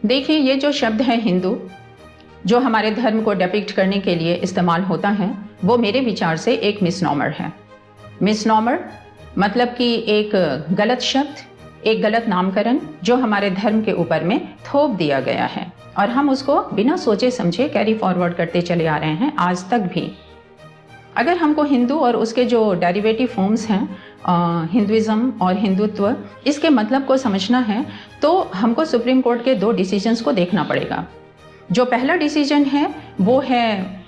देखिए, ये जो शब्द है हिंदू, जो हमारे धर्म को डिपिक्ट करने के लिए इस्तेमाल होता है, वो मेरे विचार से एक मिसनॉमर है। मिसनॉमर मतलब कि एक गलत शब्द, एक गलत नामकरण जो हमारे धर्म के ऊपर में थोप दिया गया है और हम उसको बिना सोचे समझे कैरी फॉरवर्ड करते चले आ रहे हैं आज तक भी। अगर हमको हिंदू और उसके जो डेरिवेटिव फॉर्म्स हैं, हिंदुइज्म और हिंदुत्व, इसके मतलब को समझना है तो हमको सुप्रीम कोर्ट के 2 डिसीजंस को देखना पड़ेगा। जो पहला डिसीजन है वो है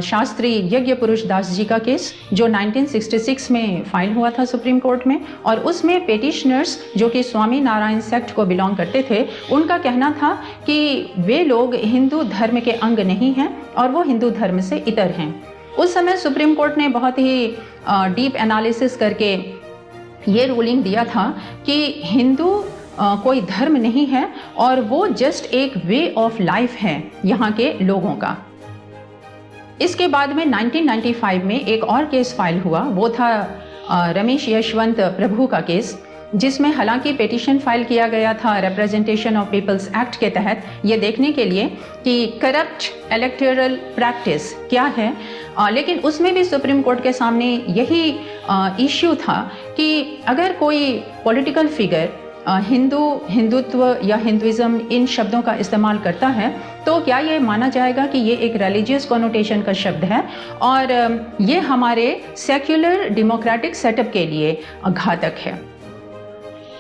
शास्त्री यज्ञ पुरुष दास जी का केस, जो 1966 में फाइल हुआ था सुप्रीम कोर्ट में, और उसमें पेटिशनर्स जो कि स्वामी नारायण सेक्ट को बिलोंग करते थे, उनका कहना था कि वे लोग हिंदू धर्म के अंग नहीं हैं और वो हिंदू धर्म से इतर हैं। उस समय सुप्रीम कोर्ट ने बहुत ही डीप एनालिसिस करके ये रूलिंग दिया था कि हिंदू कोई धर्म नहीं है और वो जस्ट एक वे ऑफ लाइफ है यहाँ के लोगों का। इसके बाद में 1995 में एक और केस फाइल हुआ, वो था रमेश यशवंत प्रभु का केस, जिसमें हालांकि पेटिशन फाइल किया गया था रिप्रेजेंटेशन ऑफ पीपल्स एक्ट के तहत, ये देखने के लिए कि करप्ट इलेक्टोरल प्रैक्टिस क्या है, लेकिन उसमें भी सुप्रीम कोर्ट के सामने यही इश्यू था कि अगर कोई पॉलिटिकल फिगर हिंदुत्व या हिंदुइज्म इन शब्दों का इस्तेमाल करता है तो क्या ये माना जाएगा कि ये एक रिलीजियस कॉनोटेशन का शब्द है और ये हमारे सेक्युलर डेमोक्रेटिक सेटअप के लिए घातक है।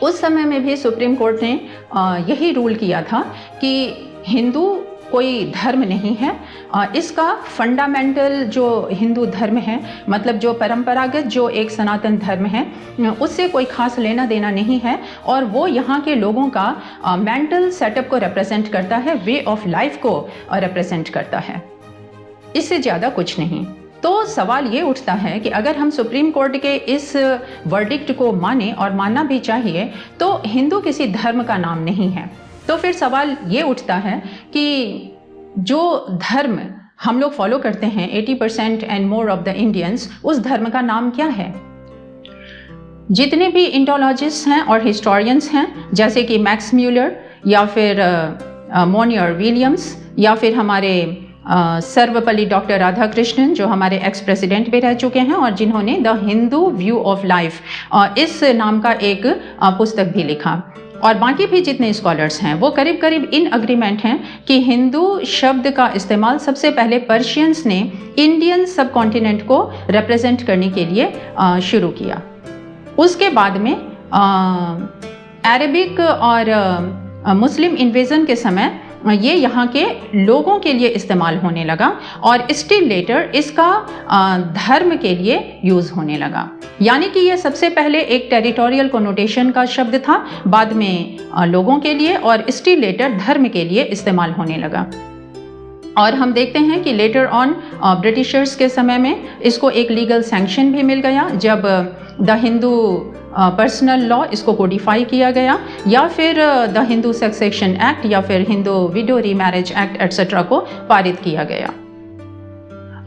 उस समय में भी सुप्रीम कोर्ट ने यही रूल किया था कि हिंदू कोई धर्म नहीं है, इसका फंडामेंटल जो हिंदू धर्म है, मतलब जो परंपरागत जो एक सनातन धर्म है, उससे कोई खास लेना देना नहीं है और वो यहाँ के लोगों का मेंटल सेटअप को रिप्रेजेंट करता है, वे ऑफ लाइफ को रिप्रेजेंट करता है, इससे ज़्यादा कुछ नहीं। तो सवाल ये उठता है कि अगर हम सुप्रीम कोर्ट के इस वर्डिक्ट को माने, और मानना भी चाहिए, तो हिंदू किसी धर्म का नाम नहीं है। तो फिर सवाल ये उठता है कि जो धर्म हम लोग फॉलो करते हैं 80% and more of the Indians, उस धर्म का नाम क्या है? जितने भी इंडोलॉजिस्ट हैं और हिस्टोरियंस हैं, जैसे कि मैक्स म्यूलर या फिर मोनियर विलियम्स या फिर हमारे सर्वपल्ली डॉक्टर राधाकृष्णन, जो हमारे एक्स प्रेसिडेंट भी रह चुके हैं और जिन्होंने the Hindu view of life इस नाम का एक पुस्तक भी लिखा, और बाकी भी जितने स्कॉलर्स हैं, वो करीब करीब इन अग्रीमेंट हैं कि हिंदू शब्द का इस्तेमाल सबसे पहले पर्शियंस ने इंडियन सब कॉन्टिनेंट को रिप्रेजेंट करने के लिए शुरू किया। उसके बाद में अरबिक और मुस्लिम इन्वेजन के समय ये यहाँ के लोगों के लिए इस्तेमाल होने लगा और स्टिल लेटर इसका धर्म के लिए यूज़ होने लगा। यानी कि ये सबसे पहले एक टेरिटोरियल कोनोटेशन का शब्द था, बाद में लोगों के लिए और स्टिल लेटर धर्म के लिए इस्तेमाल होने लगा। और हम देखते हैं कि लेटर ऑन ब्रिटिशर्स के समय में इसको एक लीगल सैंक्शन भी मिल गया, जब द हिंदू पर्सनल लॉ इसको कोडिफाई किया गया, या फिर द हिंदू सक्सेशन एक्ट या फिर Hindu window remarriage act etcetera को पारित किया गया।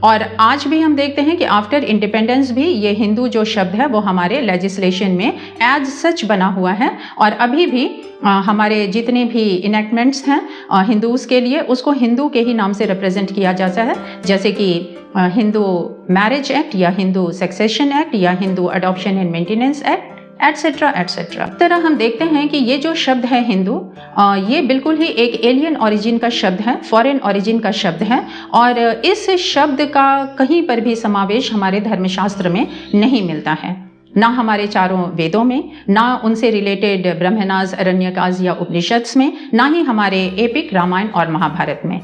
और आज भी हम देखते हैं कि आफ्टर इंडिपेंडेंस भी ये हिंदू जो शब्द है वो हमारे लेजिस्लेशन में एज सच बना हुआ है, और अभी भी हमारे जितने भी इनेक्टमेंट्स हैं हिंदूज़ के लिए, उसको हिंदू के ही नाम से रिप्रेजेंट किया जाता है, जैसे कि हिंदू मैरिज एक्ट या हिंदू सक्सेशन एक्ट या Hindu adoption and maintenance act etcetera etcetera. इस तरह हम देखते हैं कि ये जो शब्द है हिंदू, ये बिल्कुल ही एक एलियन ओरिजिन का शब्द है, फॉरेन ओरिजिन का शब्द है, और इस शब्द का कहीं पर भी समावेश हमारे धर्मशास्त्र में नहीं मिलता है, ना हमारे चारों वेदों में, ना उनसे रिलेटेड ब्रह्मणास, अरण्यकास या उपनिषद्स में, ना ही हमारे एपिक रामायण और महाभारत में।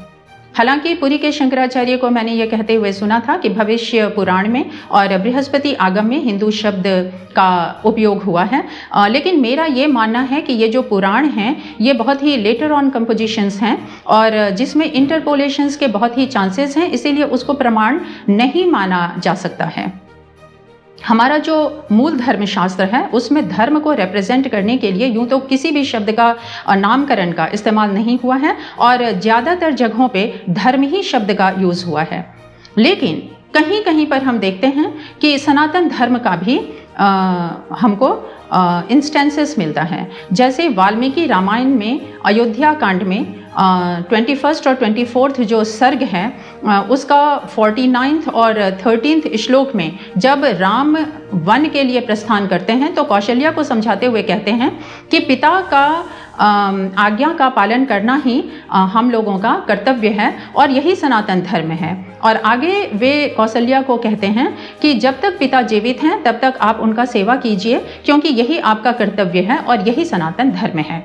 हालांकि पुरी के शंकराचार्य को मैंने ये कहते हुए सुना था कि भविष्य पुराण में और बृहस्पति आगम में हिंदू शब्द का उपयोग हुआ है, लेकिन मेरा ये मानना है कि ये जो पुराण हैं ये बहुत ही लेटर ऑन कंपोजिशंस हैं और जिसमें इंटरपोलेशंस के बहुत ही चांसेस हैं, इसीलिए उसको प्रमाण नहीं माना जा सकता है। हमारा जो मूल धर्मशास्त्र है उसमें धर्म को रिप्रेजेंट करने के लिए यूं तो किसी भी शब्द का नामकरण का इस्तेमाल नहीं हुआ है और ज़्यादातर जगहों पे धर्म ही शब्द का यूज़ हुआ है, लेकिन कहीं कहीं पर हम देखते हैं कि सनातन धर्म का भी हमको इंस्टेंसेस मिलता है। जैसे वाल्मीकि रामायण में अयोध्या कांड में 21 और 24 जो सर्ग है उसका 49 और 13 श्लोक में जब राम वन के लिए प्रस्थान करते हैं तो कौशल्या को समझाते हुए कहते हैं कि पिता का आज्ञा का पालन करना ही हम लोगों का कर्तव्य है और यही सनातन धर्म है। और आगे वे कौशल्या को कहते हैं कि जब तक पिता जीवित हैं तब तक आप उनका सेवा कीजिए, क्योंकि यही आपका कर्तव्य है और यही सनातन धर्म है।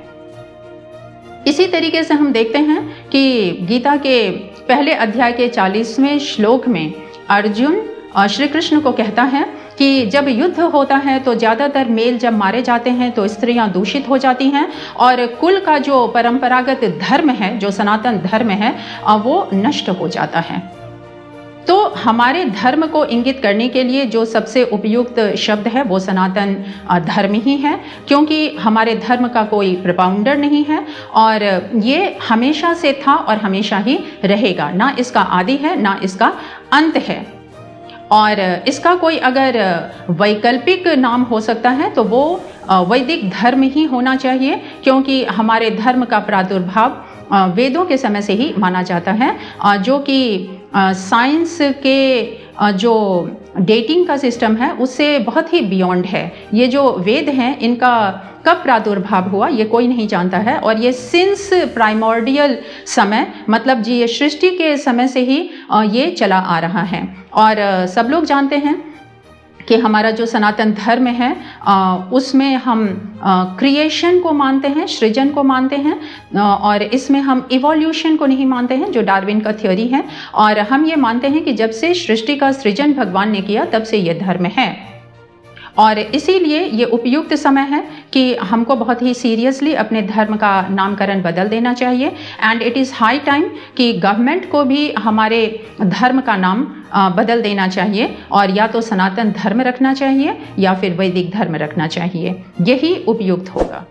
इसी तरीके से हम देखते हैं कि गीता के पहले अध्याय के 40वें श्लोक में अर्जुन श्री कृष्ण को कहता है कि जब युद्ध होता है तो ज़्यादातर मेल जब मारे जाते हैं तो स्त्रियां दूषित हो जाती हैं और कुल का जो परंपरागत धर्म है, जो सनातन धर्म है, वो नष्ट हो जाता है। तो हमारे धर्म को इंगित करने के लिए जो सबसे उपयुक्त शब्द है वो सनातन धर्म ही है, क्योंकि हमारे धर्म का कोई प्रपाउंडर नहीं है और ये हमेशा से था और हमेशा ही रहेगा, ना इसका आदि है ना इसका अंत है। और इसका कोई अगर वैकल्पिक नाम हो सकता है तो वो वैदिक धर्म ही होना चाहिए, क्योंकि हमारे धर्म का प्रादुर्भाव वेदों के समय से ही माना जाता है, जो कि साइंस के जो डेटिंग का सिस्टम है उससे बहुत ही बियॉन्ड है। ये जो वेद हैं इनका कब प्रादुर्भाव हुआ ये कोई नहीं जानता है और ये सिंस प्राइमोर्डियल समय, मतलब जी ये सृष्टि के समय से ही ये चला आ रहा है। और सब लोग जानते हैं कि हमारा जो सनातन धर्म है उसमें हम क्रिएशन को मानते हैं, सृजन को मानते हैं और इसमें हम इवोल्यूशन को नहीं मानते हैं जो डार्विन का थ्योरी है। और हम ये मानते हैं कि जब से सृष्टि का सृजन भगवान ने किया तब से ये धर्म है और इसीलिए ये उपयुक्त समय है कि हमको बहुत ही सीरियसली अपने धर्म का नामकरण बदल देना चाहिए। And it is high time कि गवर्नमेंट को भी हमारे धर्म का नाम बदल देना चाहिए और या तो सनातन धर्म रखना चाहिए या फिर वैदिक धर्म रखना चाहिए, यही उपयुक्त होगा।